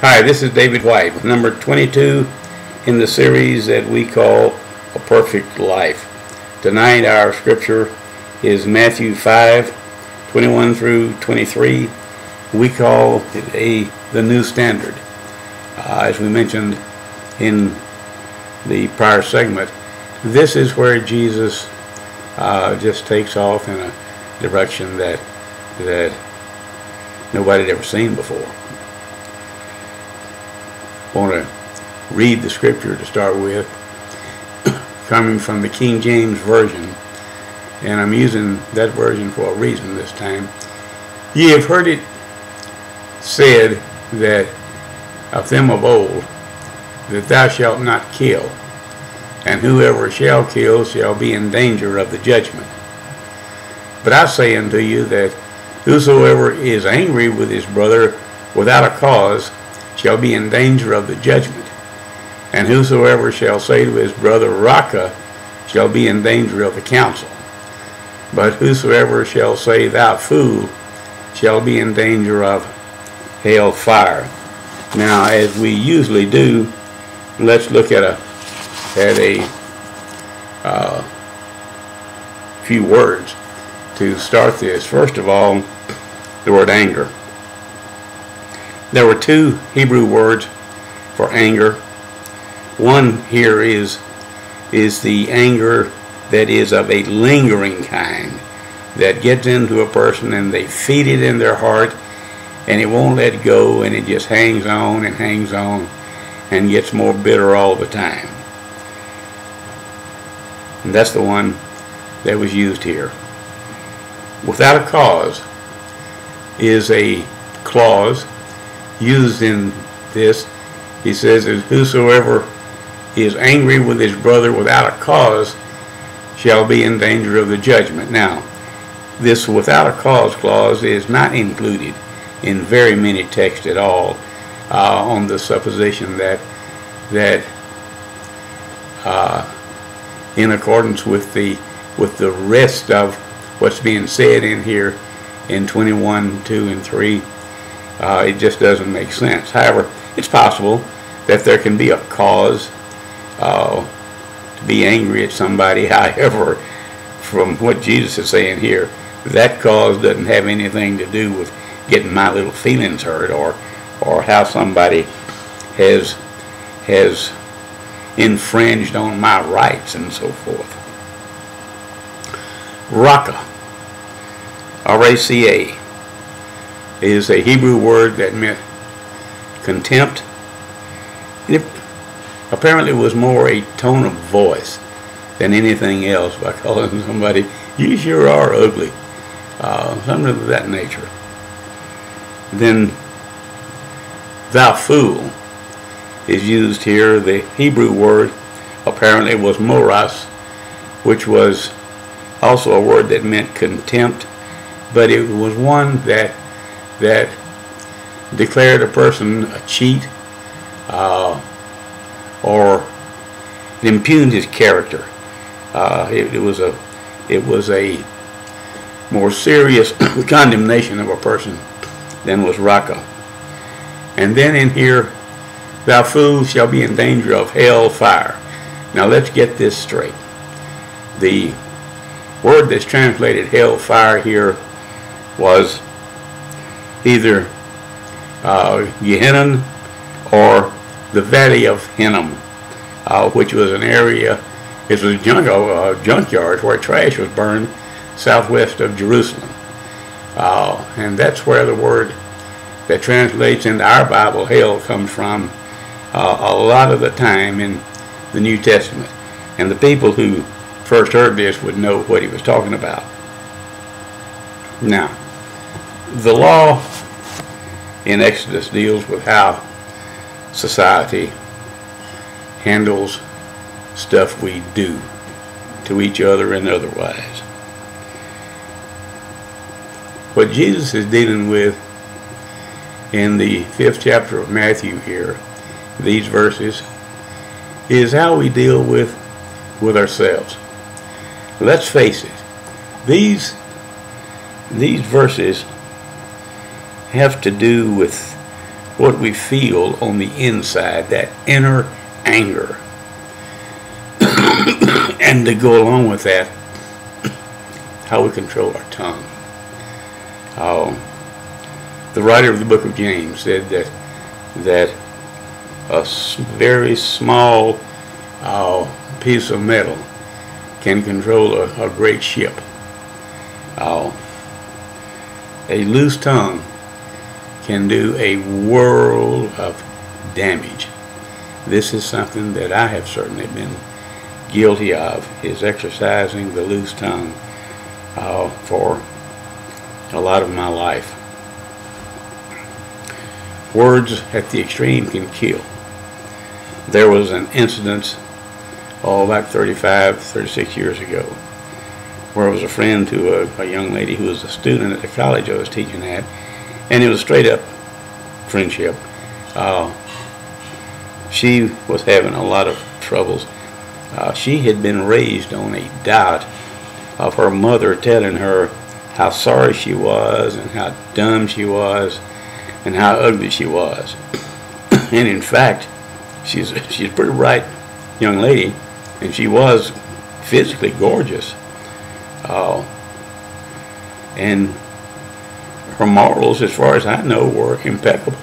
Hi, this is David White, number 22 in the series that we call A Perfect Life. Tonight our scripture is Matthew 5:21 through 23. We call it the New Standard. As we mentioned in the prior segment, this is where Jesus just takes off in a direction that nobody had ever seen before. I want to read the scripture to start with, coming from the King James Version, and I'm using that version for a reason this time. Ye have heard it said that of them of old, that thou shalt not kill, and whoever shall kill shall be in danger of the judgment. But I say unto you that whosoever is angry with his brother without a cause shall be in danger of the judgment. And whosoever shall say to his brother, Raca, shall be in danger of the council. But whosoever shall say, Thou fool, shall be in danger of hell fire. Now, as we usually do, let's look at a few words to start this. First of all, the word anger. There were two Hebrew words for anger. One here is the anger that is of a lingering kind, that gets into a person and they feed it in their heart and it won't let go, and it just hangs on and gets more bitter all the time. And that's the one that was used here. Without a cause is a clause used in this. He says, whosoever is angry with his brother without a cause shall be in danger of the judgment. Now, this without a cause clause is not included in very many texts at all, on the supposition that in accordance with the rest of what's being said in here in 21, 2, and 3, it just doesn't make sense. However, it's possible that there can be a cause to be angry at somebody. However, from what Jesus is saying here, that cause doesn't have anything to do with getting my little feelings hurt, or how somebody has infringed on my rights and so forth. Raca, R-A-C-A, is a Hebrew word that meant contempt. It apparently was more a tone of voice than anything else, by calling somebody, you sure are ugly, something of that nature. Then thou fool is used here. The Hebrew word apparently was moras, which was also a word that meant contempt, but it was one that declared a person a cheat, or impugned his character. It was a more serious condemnation of a person than was Raca. And then in here, thou fool shall be in danger of hell fire. Now let's get this straight. The word that's translated hell fire here was either Gehenna or the Valley of Hinnom, which was an area, it was a junkyard where trash was burned southwest of Jerusalem. And that's where the word that translates into our Bible, hell, comes from a lot of the time in the New Testament. And the people who first heard this would know what he was talking about. Now, the law in Exodus deals with how society handles stuff we do to each other and otherwise. What Jesus is dealing with in the 5th chapter of Matthew here, these verses, is how we deal with ourselves. Let's face it, these verses have to do with what we feel on the inside, that inner anger. And to go along with that, how we control our tongue. The writer of the book of James said that a very small piece of metal can control a great ship. A loose tongue can do a world of damage. This is something that I have certainly been guilty of, is exercising the loose tongue for a lot of my life. Words at the extreme can kill. There was an incident, about 35, 36 years ago, where I was a friend to a young lady who was a student at the college I was teaching at, and it was straight up friendship. She was having a lot of troubles. She had been raised on a doubt of her mother telling her how sorry she was and how dumb she was and how ugly she was. And in fact, she's a pretty bright young lady, and she was physically gorgeous. And her morals, as far as I know, were impeccable.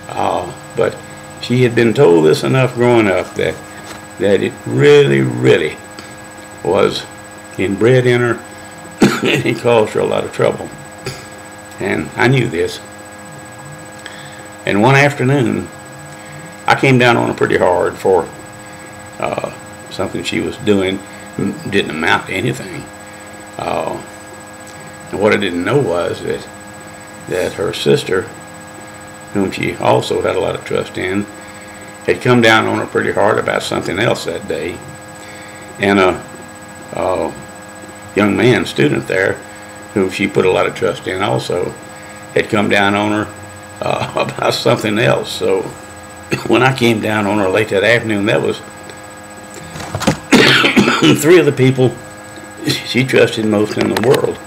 But she had been told this enough growing up that it really, really was inbred in her, and it caused her a lot of trouble. And I knew this. And one afternoon, I came down on her pretty hard for something she was doing. Didn't amount to anything. And what I didn't know was that her sister, whom she also had a lot of trust in, had come down on her pretty hard about something else that day. And a young man, student there, whom she put a lot of trust in also, had come down on her about something else. So when I came down on her late that afternoon, that was three of the people she trusted most in the world.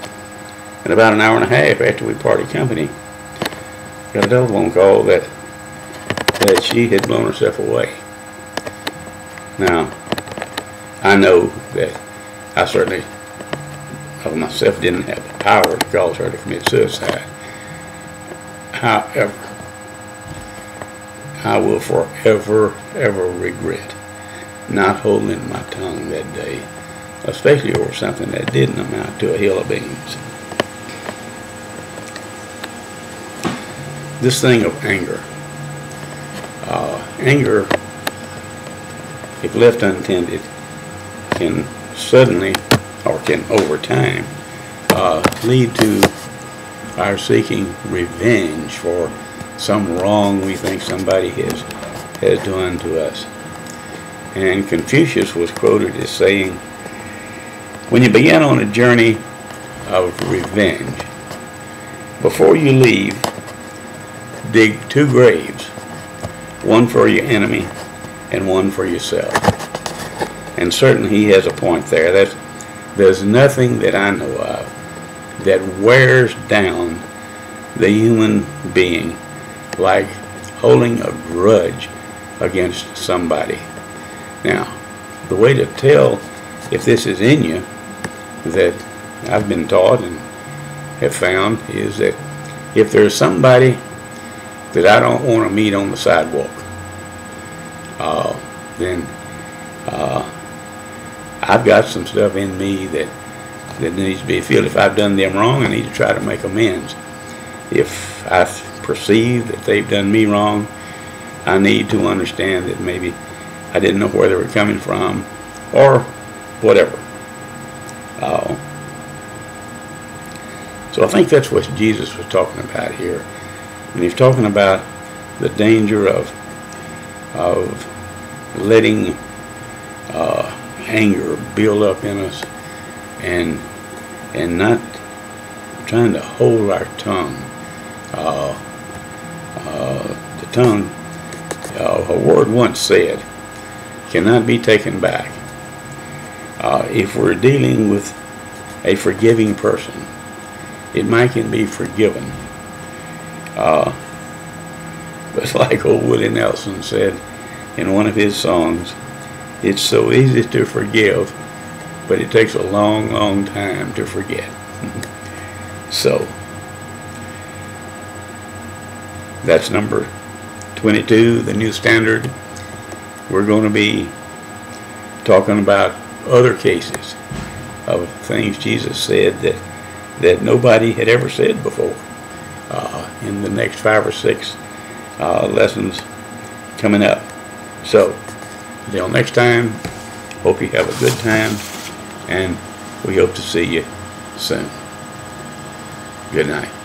And about an hour and a half after we parted company, got a telephone call that she had blown herself away. Now, I know that I certainly of myself didn't have the power to cause her to commit suicide. However, I will forever, ever regret not holding my tongue that day, especially over something that didn't amount to a hill of beans. This thing of anger. Anger, if left untended, can suddenly, or can over time, lead to our seeking revenge for some wrong we think somebody has done to us. And Confucius was quoted as saying, when you begin on a journey of revenge, before you leave, dig 2 graves, one for your enemy and one for yourself. And certainly he has a point there. There's nothing that I know of that wears down the human being like holding a grudge against somebody. Now, the way to tell if this is in you, that I've been taught and have found, is that if there's somebody that I don't want to meet on the sidewalk, then I've got some stuff in me that needs to be filled. If I've done them wrong, I need to try to make amends. If I perceive that they've done me wrong, I need to understand that maybe I didn't know where they were coming from, or whatever. So I think that's what Jesus was talking about here. And he's talking about the danger of letting anger build up in us, and not trying to hold our tongue. The tongue, a word once said, cannot be taken back. If we're dealing with a forgiving person, it might can be forgiven. But like old Willie Nelson said in one of his songs, it's so easy to forgive, but it takes a long, long time to forget. So, that's number 22, the New Standard. We're going to be talking about other cases of things Jesus said that nobody had ever said before in the next 5 or 6 lessons coming up. So, until next time, hope you have a good time, and we hope to see you soon. Good night.